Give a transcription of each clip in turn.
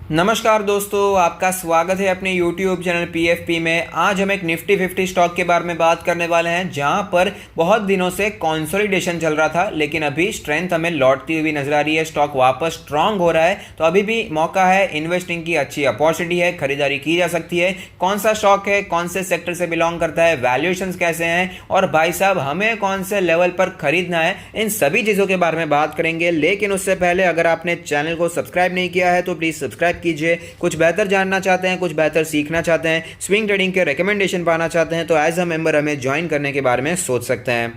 नमस्कार दोस्तों, आपका स्वागत है अपने YouTube चैनल PFP में। आज हम एक निफ्टी 50 स्टॉक के बारे में बात करने वाले हैं, जहां पर बहुत दिनों से कंसोलिडेशन चल रहा था, लेकिन अभी स्ट्रेंथ हमें लौटती हुई नजर आ रही है। स्टॉक वापस स्ट्रांग हो रहा है, तो अभी भी मौका है, इन्वेस्टिंग की अच्छी अपॉर्चुनिटी है, खरीदारी की जा सकती है। कौन सा स्टॉक है, कौन से सेक्टर से बिलोंग करता है, वैल्यूएशंस कैसे हैं और भाई साहब हमें कौन से लेवल पर खरीदना है, इन सभी चीज़ों के बारे में बात करेंगे। लेकिन उससे पहले अगर आपने चैनल को सब्सक्राइब नहीं किया है तो प्लीज़ सब्सक्राइब कीजिए। कुछ बेहतर जानना चाहते हैं, कुछ बेहतर सीखना चाहते हैं, स्विंग ट्रेडिंग के रिकमेंडेशन पाना चाहते हैं, तो एज अ मेंबर हमें ज्वाइन करने के बारे में सोच सकते हैं।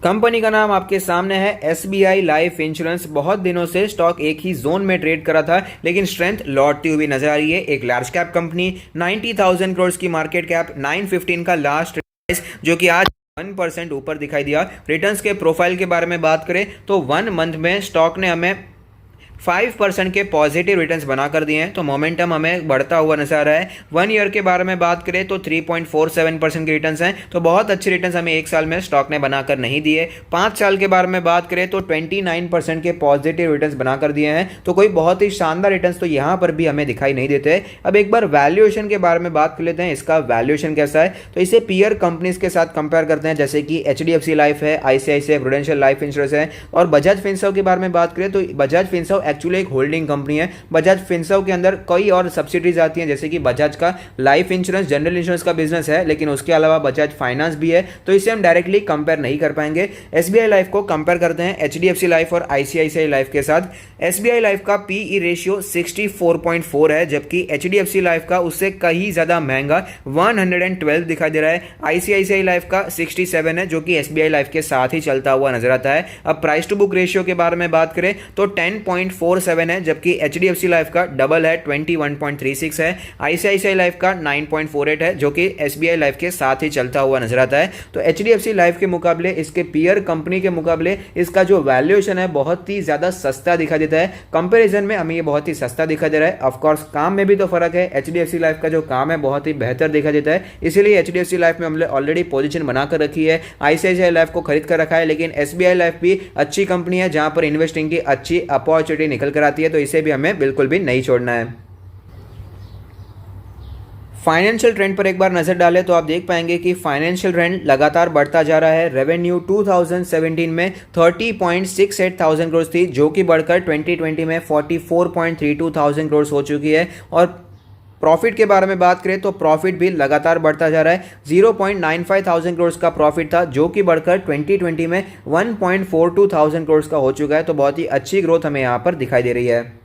कंपनी का नाम आपके सामने है, SBI लाइफ इंश्योरेंस। बहुत दिनों से स्टॉक एक ही जोन में ट्रेड करा था, लेकिन स्ट्रेंथ लौटती हुई नजर आ रही है। एक लार्ज कैप कंपनी, 90,000 करोड़ की मार्केट कैप, 915 का लास्ट प्राइस, जो कि आज 1% ऊपर दिखाई दिया। रिटर्न्स के प्रोफाइल के बारे में बात करें तो 1 मंथ में स्टॉक ने हमें 5% के पॉजिटिव रिटर्न्स बना कर दिए हैं, तो मोमेंटम हमें बढ़ता हुआ नजर आ रहा है। 1 ईयर के बारे में बात करें तो 3.47% के रिटर्न्स हैं, तो बहुत अच्छे रिटर्न्स हमें एक साल में स्टॉक ने बनाकर नहीं दिए। 5 साल के बारे में बात करें तो 29% के पॉजिटिव रिटर्न्स बनाकर दिए हैं, तो कोई बहुत ही शानदार रिटर्न्स तो यहाँ पर भी हमें दिखाई नहीं देते। अब एक बार वैल्यूएशन के बारे में बात कर लेते हैं, इसका वैल्यूएशन कैसा है, तो इसे पीयर कंपनीज के साथ कंपेयर करते हैं, जैसे कि HDFC लाइफ है, ICICI प्रूडेंशियल लाइफ इंश्योरेंस है, और बजाज फिनसर्व के बारे में बात करें तो बजाज फिनसर्व एक्चुअली एक होल्डिंग कंपनी है। बजाज फिनसर्व के अंदर कई और सब्सिडीज आती हैं, जैसे कि बजाज का लाइफ इंश्योरेंस, जनरल इंश्योरेंस का बिजनेस है, लेकिन उसके अलावा बजाज फाइनेंस भी है, तो इसे हम डायरेक्टली कंपेयर नहीं कर पाएंगे। SBI लाइफ को कंपेयर करते हैं HDFC लाइफ और ICICI लाइफ के साथ। SBI लाइफ का PE रेशियो 64.4 है, जबकि HDFC लाइफ का उससे कहीं ज्यादा महंगा 112 दिखाई दे रहा है। ICICI लाइफ का 67 है, जो कि SBI लाइफ के साथ ही चलता हुआ नजर आता है। अब प्राइस टू बुक रेशियो के बारे में बात करें तो 10.47 है, जबकि HDFC लाइफ का डबल है, 21.36 है। ICICI लाइफ का 9.48 है, जो कि SBI लाइफ के साथ ही चलता हुआ नजर आता है। तो HDFC लाइफ के मुकाबले, इसके पीयर कंपनी के मुकाबले इसका जो वैल्यूएशन है बहुत ही ज्यादा सस्ता दिखाई देता है। कंपैरिजन में हमें ये बहुत ही सस्ता दिखाई दे रहा है। ऑफ कोर्स काम में भी तो फर्क है, HDFC लाइफ का जो काम है बहुत ही बेहतर दिखाई देता है, इसीलिए HDFC लाइफ में हमने ऑलरेडी पोजीशन बनाकर रखी है। ICICI लाइफ को खरीद कर रखा है, लेकिन SBI लाइफ भी अच्छी कंपनी है, जहां पर इन्वेस्टिंग की अच्छी अपॉर्चुनिटी निकल कर आती है, तो इसे भी हमें बिल्कुल भी नहीं छोड़ना है। फाइनेंशियल ट्रेंड पर एक बार नजर डालें तो आप देख पाएंगे कि फाइनेंशियल ट्रेंड लगातार बढ़ता जा रहा है। रेवेन्यू 2017 में 30.68 करोड़ थी, जो कि बढ़कर 2020 में 44.32 करोड़ हो चुकी है। और प्रॉफिट के बारे में बात करें तो प्रॉफिट भी लगातार बढ़ता जा रहा है। 0.95 करोड़ का प्रॉफिट था, जो कि बढ़कर 2020 में 1.42 करोड़ का हो चुका है, तो बहुत ही अच्छी ग्रोथ हमें यहाँ पर दिखाई दे रही है।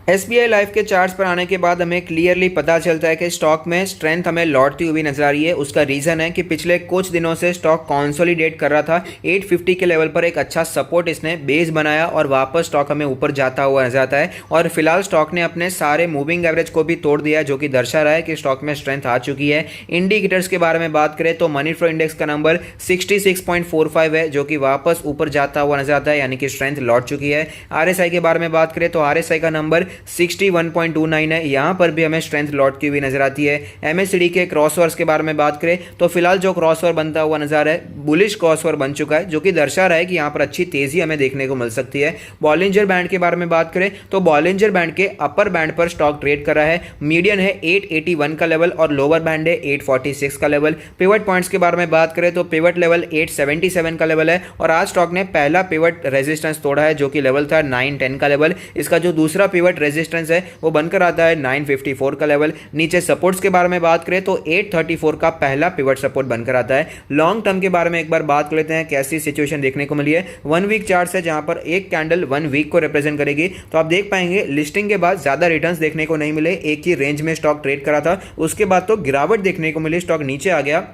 SBI लाइफ के चार्ट्स पर आने के बाद हमें क्लियरली पता चलता है कि स्टॉक में स्ट्रेंथ हमें लौटती हुई नजर आ रही है। उसका रीजन है कि पिछले कुछ दिनों से स्टॉक कंसोलिडेट कर रहा था। 850 के लेवल पर एक अच्छा सपोर्ट इसने बेस बनाया और वापस स्टॉक हमें ऊपर जाता हुआ नजर आता है। और फिलहाल स्टॉक ने अपने सारे मूविंग एवरेज को भी तोड़ दिया है, जो कि दर्शा रहा है कि स्टॉक में स्ट्रेंथ आ चुकी है। इंडिकेटर्स के बारे में बात करें तो मनी फ्लो इंडेक्स का नंबर 66.45 है, जो कि वापस ऊपर जाता हुआ नजर आता है, यानी कि स्ट्रेंथ लौट चुकी है। RSI के बारे में बात करें तो RSI का नंबर 61.29 है, यहां पर भी हमें स्ट्रेंथ लौटती हुई नजर आती है। MACD के क्रॉसओवर्स के बारे में बात करें तो फिलहाल जो क्रॉसओवर बनता हुआ नजर आ रहा है, बुलिश क्रॉसओवर बन चुका है, जो कि दर्शा रहा है कि यहां पर अच्छी तेजी हमें देखने को मिल सकती है। बॉलिंजर बैंड के बारे में बात करें तो बॉलिंजर बैंड के अपर बैंड पर स्टॉक ट्रेड कर रहा है। मीडियन है 881 का लेवल और लोअर बैंड है 846 का लेवल। पिवट पॉइंट्स के बारे में बात करें तो पिवट लेवल 877 का लेवल है, और आज स्टॉक ने पहला पिवट रेजिस्टेंस तोड़ा है, जो कि लेवल था 910 का लेवल। इसका जो दूसरा पिवट रेजिस्टेंस है वो बनकर आता है 954 का लेवल। नीचे सपोर्ट्स के बारे में बात करें तो 834 का पहला पिवट सपोर्ट बनकर आता है। लॉन्ग टर्म के बारे में एक बार बात कर लेते हैं, कैसी सिचुएशन देखने को मिली है। 1 वीक चार्ट है, जहां पर एक कैंडल 1 वीक को रिप्रेजेंट करेगी, तो आप देख पाएंगे लिस्टिंग के बाद ज्यादा रिटर्न्स देखने को नहीं मिले। एक ही रेंज में स्टॉक ट्रेड करा था, उसके बाद तो गिरावट देखने को मिली, स्टॉक नीचे आ गया।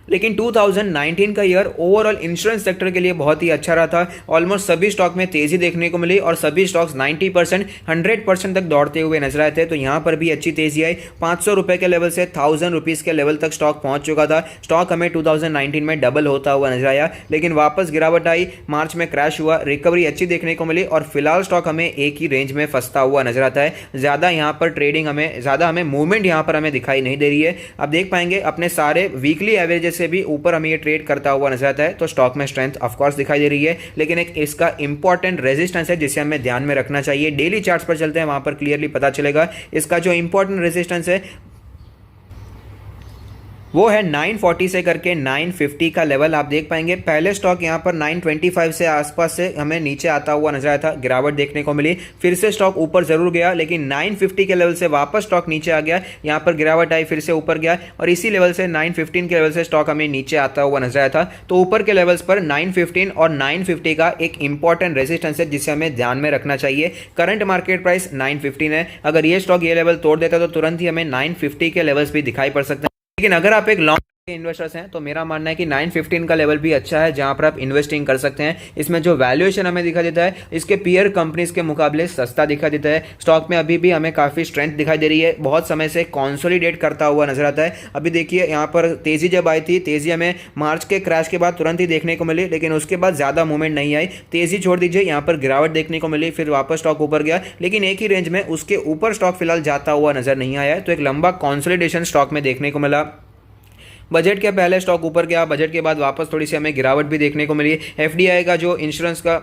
लेकिन 2019 का ईयर ओवरऑल इंश्योरेंस सेक्टर के लिए बहुत ही अच्छा रहा था। ऑलमोस्ट सभी स्टॉक में तेजी देखने को मिली और सभी स्टॉक्स 90% 100% तक दौड़ते हुए नजर आए थे, तो यहां पर भी अच्छी तेजी आई। 500 रुपए के लेवल से 1000 रुपीज के लेवल तक स्टॉक पहुंच चुका था। स्टॉक हमें 2019 में डबल होता हुआ नजर आया, लेकिन वापस गिरावट आई, मार्च में क्रैश हुआ, रिकवरी अच्छी देखने को मिली और फिलहाल स्टॉक हमें एक ही रेंज में फंसता हुआ नजर आता है। ज्यादा यहां पर ट्रेडिंग हमें मूवमेंट यहां पर हमें दिखाई नहीं दे रही है। आप देख पाएंगे अपने सारे वीकली एवरेजेस से भी ऊपर हमें ये ट्रेड करता हुआ नजर आता है, तो स्टॉक में स्ट्रेंथ ऑफकोर्स दिखाई दे रही है, लेकिन एक इसका इंपॉर्टेंट रेजिस्टेंस है जिसे हमें ध्यान में रखना चाहिए। डेली चार्ट्स पर चलते हैं, वहां पर क्लियरली पता चलेगा इसका जो इंपॉर्टेंट रेजिस्टेंस है वो है 940 से करके 950 का लेवल आप देख पाएंगे। पहले स्टॉक यहां पर 925 से आसपास से हमें नीचे आता हुआ नजर आया था, गिरावट देखने को मिली, फिर से स्टॉक ऊपर जरूर गया, लेकिन 950 के लेवल से वापस स्टॉक नीचे आ गया, यहां पर गिरावट आई, फिर से ऊपर गया और इसी लेवल से 915 के लेवल से स्टॉक हमें नीचे आता हुआ नजर आया था। तो ऊपर के लेवल्स पर 915 और 950 का एक इंपॉर्टेंट रेजिस्टेंस है जिसे हमें ध्यान में रखना चाहिए। करंट मार्केट प्राइस 915 है, अगर ये स्टॉक ये लेवल तोड़ देता है तो तुरंत ही हमें 950 के लेवल्स भी दिखाई पड़ सकते हैं। लेकिन अगर आप एक लॉन्ग इन्वेस्टर्स हैं तो मेरा मानना है कि 915 का लेवल भी अच्छा है जहां पर आप इन्वेस्टिंग कर सकते हैं। इसमें जो वैल्यूएशन हमें दिखा देता है इसके पीयर कंपनीज के मुकाबले सस्ता दिखा देता है। स्टॉक में अभी भी हमें काफी स्ट्रेंथ दिखाई दे रही है, बहुत समय से कंसोलिडेट करता हुआ नजर आता है। अभी देखिए यहाँ पर तेजी जब आई थी, तेजी हमें मार्च के क्रैश के बाद तुरंत ही देखने को मिली, लेकिन उसके बाद ज्यादा मूवमेंट नहीं आई। तेजी छोड़ दीजिए, यहाँ पर गिरावट देखने को मिली, फिर वापस स्टॉक ऊपर गया, लेकिन एक ही रेंज में उसके ऊपर स्टॉक फिलहाल जाता हुआ नजर नहीं आया है। तो एक लंबा कंसोलिडेशन स्टॉक में देखने को मिला। बजट के पहले स्टॉक ऊपर गया, बजट के बाद वापस थोड़ी सी हमें गिरावट भी देखने को मिली। एफडीआई का जो इंश्योरेंस का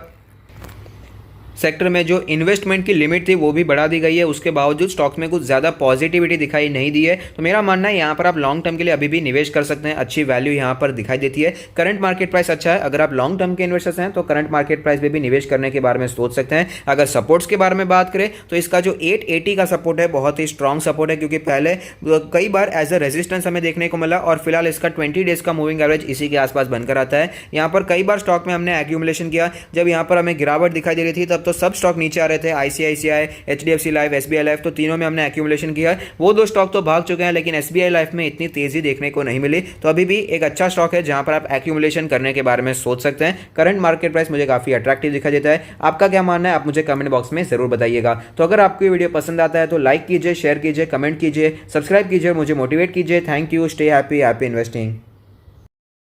सेक्टर में जो इन्वेस्टमेंट की लिमिट थी वो भी बढ़ा दी गई है, उसके बावजूद स्टॉक में कुछ ज़्यादा पॉजिटिविटी दिखाई नहीं दी है। तो मेरा मानना है यहाँ पर आप लॉन्ग टर्म के लिए अभी भी निवेश कर सकते हैं, अच्छी वैल्यू यहाँ पर दिखाई देती है। करंट मार्केट प्राइस अच्छा है, अगर आप लॉन्ग टर्म के इन्वेस्टर्स हैं तो करंट मार्केट प्राइस में भी निवेश करने के बारे में सोच सकते हैं। अगर सपोर्ट्स के बारे में बात करें तो इसका जो 880 का सपोर्ट है बहुत ही स्ट्रॉन्ग सपोर्ट है, क्योंकि पहले कई बार एज अ रेजिस्टेंस हमें देखने को मिला और फिलहाल इसका 20 डेज का मूविंग एवरेज इसी के आसपास बनकर आता है। यहाँ पर कई बार स्टॉक में हमने एक्यूमुलेशन किया, जब यहाँ पर हमें गिरावट दिखाई दे रही थी तब तो सब स्टॉक नीचे आ रहे थे, ICICI, HDFC life, SBI life, तो तीनों में हमने एक्यूमुलेशन किया। वो दो स्टॉक तो भाग चुके हैं, लेकिन एसबीआई लाइफ में इतनी तेजी देखने को नहीं मिली। तो अभी भी एक अच्छा स्टॉक है जहां पर आप एक्यूमुलेशन करने के बारे में सोच सकते हैं। करंट मार्केट प्राइस मुझे काफी अट्रैक्टिव दिखाई देता है। आपका क्या मानना है आप मुझे कमेंट बॉक्स में जरूर बताइएगा। तो अगर आपको ये वीडियो पसंद आता है तो लाइक कीजिए, शेयर कीजिए, कमेंट कीजिए, सब्सक्राइब कीजिए, मुझे मोटिवेट कीजिए। Thank you, stay happy, happy investing.